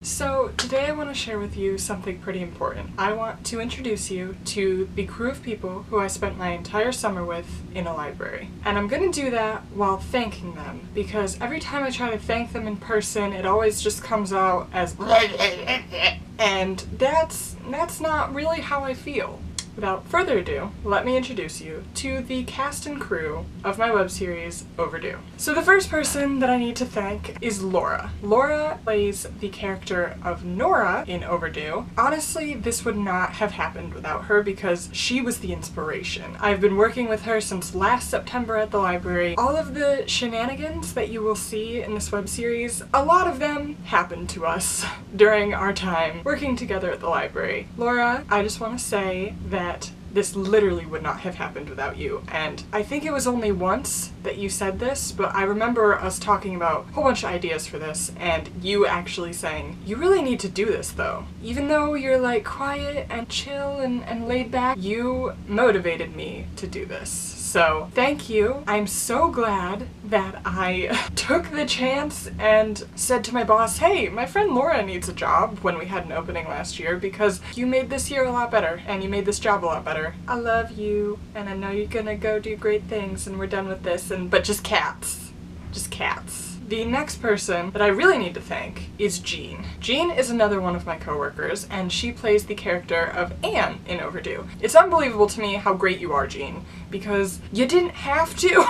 So today I want to share with you something pretty important. I want to introduce you to the crew of people who I spent my entire summer with in a library. And I'm gonna do that while thanking them, because every time I try to thank them in person, it always just comes out as and that's not really how I feel. Without further ado, let me introduce you to the cast and crew of my web series, Overdue. So the first person that I need to thank is Laura. Laura plays the character of Nora in Overdue. Honestly, this would not have happened without her because she was the inspiration. I've been working with her since last September at the library. All of the shenanigans that you will see in this web series, a lot of them happened to us during our time working together at the library. Laura, I just want to say that this literally would not have happened without you. And I think it was only once that you said this, but I remember us talking about a whole bunch of ideas for this and you actually saying, you really need to do this though. Even though you're like quiet and chill and laid back, you motivated me to do this. So thank you. I'm so glad that I took the chance and said to my boss, hey, my friend Laura needs a job when we had an opening last year because you made this year a lot better and you made this job a lot better. I love you and I know you're gonna go do great things and we're done with this, but just cats. Just cats. The next person that I really need to thank is Jean. Jean is another one of my coworkers, and she plays the character of Anne in Overdue. It's unbelievable to me how great you are, Jean, because you didn't have to.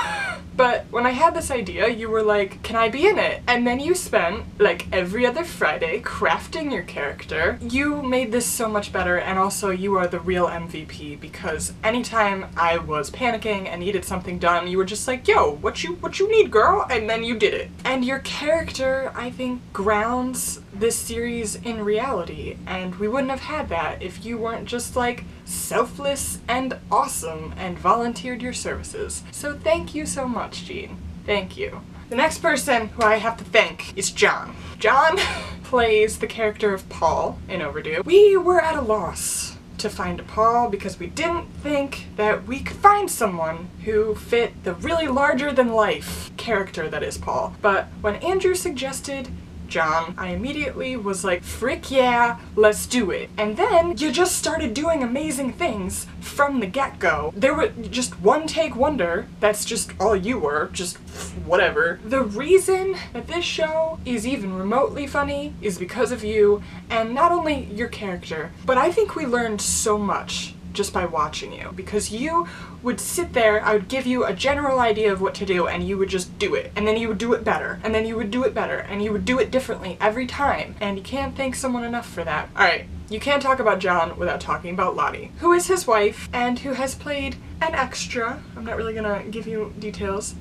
But when I had this idea, you were like, can I be in it? And then you spent, like, every other Friday crafting your character. You made this so much better, and also you are the real MVP, because anytime I was panicking and needed something done, you were just like, yo, what you need, girl? And then you did it. And your character, I think, grounds this series in reality, and we wouldn't have had that if you weren't just, like, selfless and awesome and volunteered your services. So thank you so much, Jean. Thank you. The next person who I have to thank is John. John plays the character of Paul in Overdue. We were at a loss to find a Paul because we didn't think that we could find someone who fit the really larger-than-life character that is Paul. But when Andrew suggested John, I immediately was like, frick yeah, let's do it. And then you just started doing amazing things from the get-go. There was just one-take wonder, that's just all you were, just whatever. The reason that this show is even remotely funny is because of you, and not only your character, but I think we learned so much just by watching you, because you would sit there, I would give you a general idea of what to do, and you would just do it, and then you would do it better, and then you would do it better, and you would do it differently every time, and you can't thank someone enough for that. Alright, you can't talk about John without talking about Lottie, who is his wife, and who has played an extra, I'm not really gonna give you details,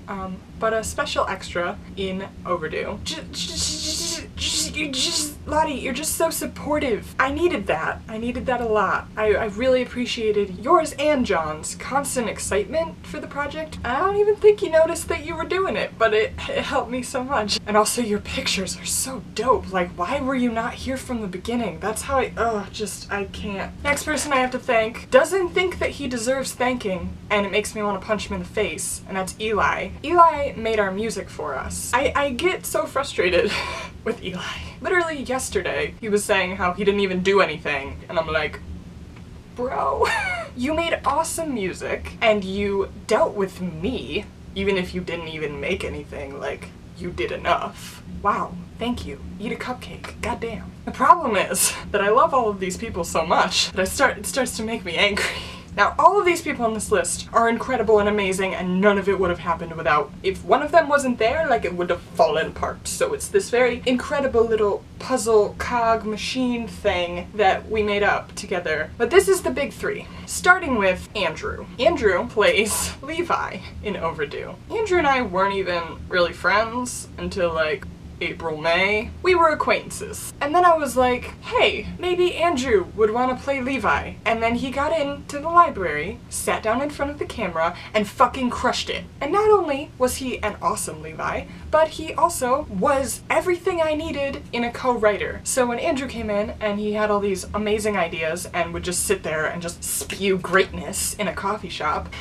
but a special extra in Overdue. Lottie, you're just so supportive. I needed that. I needed that a lot. I really appreciated yours and John's constant excitement for the project. I don't even think you noticed that you were doing it, but it helped me so much. And also your pictures are so dope. Like, why were you not here from the beginning? That's how I can't. Next person I have to thank doesn't think that he deserves thanking, and it makes me want to punch him in the face, and that's Eli. Eli made our music for us. I get so frustrated with Eli. Literally yesterday, he was saying how he didn't even do anything, and I'm like, bro, you made awesome music, and you dealt with me, even if you didn't even make anything, like, you did enough. Wow, thank you. Eat a cupcake. Goddamn. The problem is that I love all of these people so much that it starts to make me angry. Now, all of these people on this list are incredible and amazing, and none of it would have happened without, if one of them wasn't there, like, it would have fallen apart. So it's this very incredible little puzzle cog machine thing that we made up together. But this is the big three, starting with Andrew. Andrew plays Levi in Overdue. Andrew and I weren't even really friends until, like, April, May. We were acquaintances. And then I was like, hey, maybe Andrew would want to play Levi. And then he got into the library, sat down in front of the camera, and fucking crushed it. And not only was he an awesome Levi, but he also was everything I needed in a co-writer. So when Andrew came in and he had all these amazing ideas and would just sit there and just spew greatness in a coffee shop,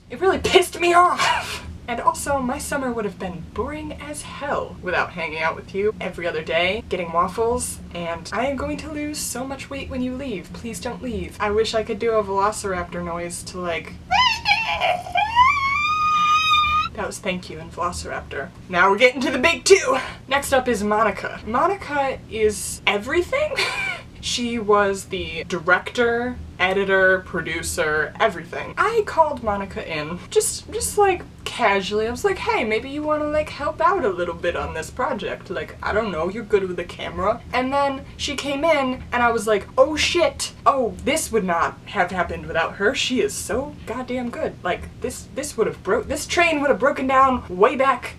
it really pissed me off. And also, my summer would have been boring as hell without hanging out with you every other day, getting waffles, and I am going to lose so much weight when you leave. Please don't leave. I wish I could do a velociraptor noise to like... That was thank you in Velociraptor. Now we're getting to the big two! Next up is Monica. Monica is everything. She was the director, editor, producer, everything. I called Monica in, just like casually. I was like, hey, maybe you want to like help out a little bit on this project. Like, I don't know, you're good with the camera. And then she came in and I was like, oh shit. Oh, this would not have happened without her. She is so goddamn good. Like, this train would have broken down way back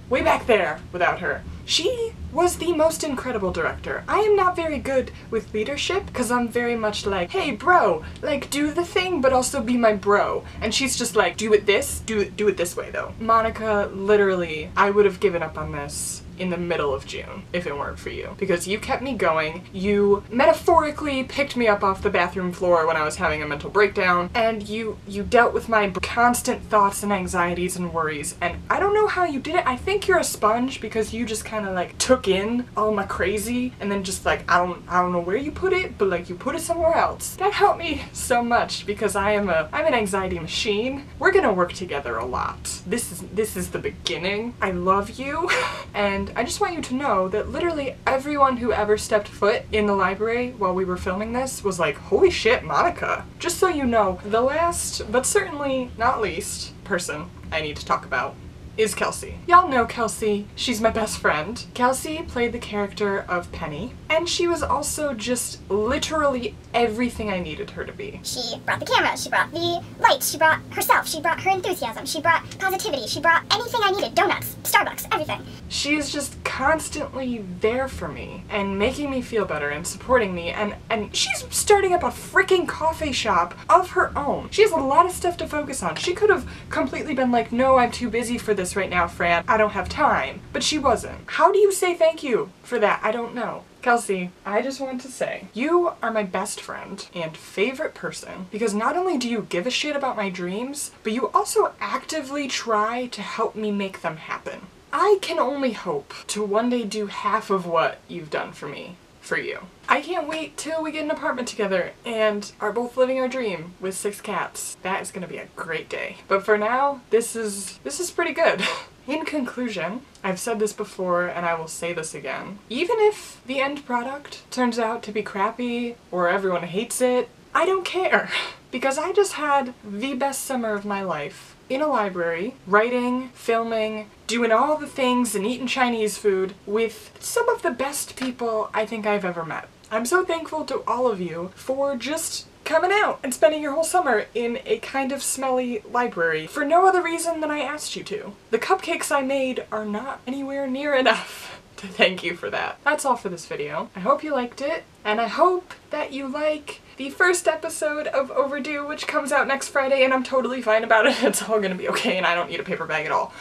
there without her. She was the most incredible director. I am not very good with leadership because I'm very much like, hey bro, like do the thing but also be my bro. And she's just like, do it this way though. Monica, literally, I would have given up on this in the middle of June if it weren't for you. Because you kept me going, you metaphorically picked me up off the bathroom floor when I was having a mental breakdown, and you dealt with my constant thoughts and anxieties and worries, and I don't know how you did it. I think you're a sponge because you just kind of like took in all my crazy and then just like, I don't know where you put it, but like you put it somewhere else. That helped me so much because I'm an anxiety machine. We're gonna work together a lot. This is the beginning. I love you and I just want you to know that literally everyone who ever stepped foot in the library while we were filming this was like, holy shit, Monica. Just so you know, the last, but certainly not least, person I need to talk about is Kelsey. Y'all know Kelsey. She's my best friend. Kelsey played the character of Penny, and she was also just literally everything I needed her to be. She brought the camera, she brought the lights, she brought herself, she brought her enthusiasm, she brought positivity, she brought anything I needed, donuts, Starbucks, everything. She is just constantly there for me and making me feel better and supporting me, and she's starting up a freaking coffee shop of her own. She has a lot of stuff to focus on. She could have completely been like, no, I'm too busy for this right now, Fran. I don't have time. But she wasn't. How do you say thank you for that? I don't know. Kelsey, I just want to say, you are my best friend and favorite person because not only do you give a shit about my dreams, but you also actively try to help me make them happen. I can only hope to one day do half of what you've done for me, for you. I can't wait till we get an apartment together and are both living our dream with 6 cats. That is gonna be a great day. But for now, this is pretty good. In conclusion, I've said this before and I will say this again. Even if the end product turns out to be crappy or everyone hates it, I don't care. Because I just had the best summer of my life in a library, writing, filming, doing all the things and eating Chinese food with some of the best people I think I've ever met. I'm so thankful to all of you for just coming out and spending your whole summer in a kind of smelly library for no other reason than I asked you to. The cupcakes I made are not anywhere near enough to thank you for that. That's all for this video. I hope you liked it, and I hope that you like the first episode of Overdue, which comes out next Friday, and I'm totally fine about it. It's all gonna be okay, and I don't need a paper bag at all.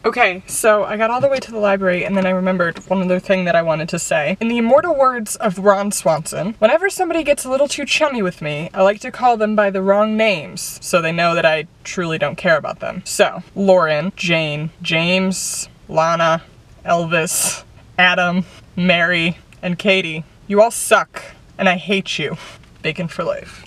Okay, so I got all the way to the library and then I remembered one other thing that I wanted to say. In the immortal words of Ron Swanson, whenever somebody gets a little too chummy with me, I like to call them by the wrong names so they know that I truly don't care about them. So, Lauren, Jane, James, Lana, Elvis, Adam, Mary, and Katie, you all suck and I hate you. Bacon for life.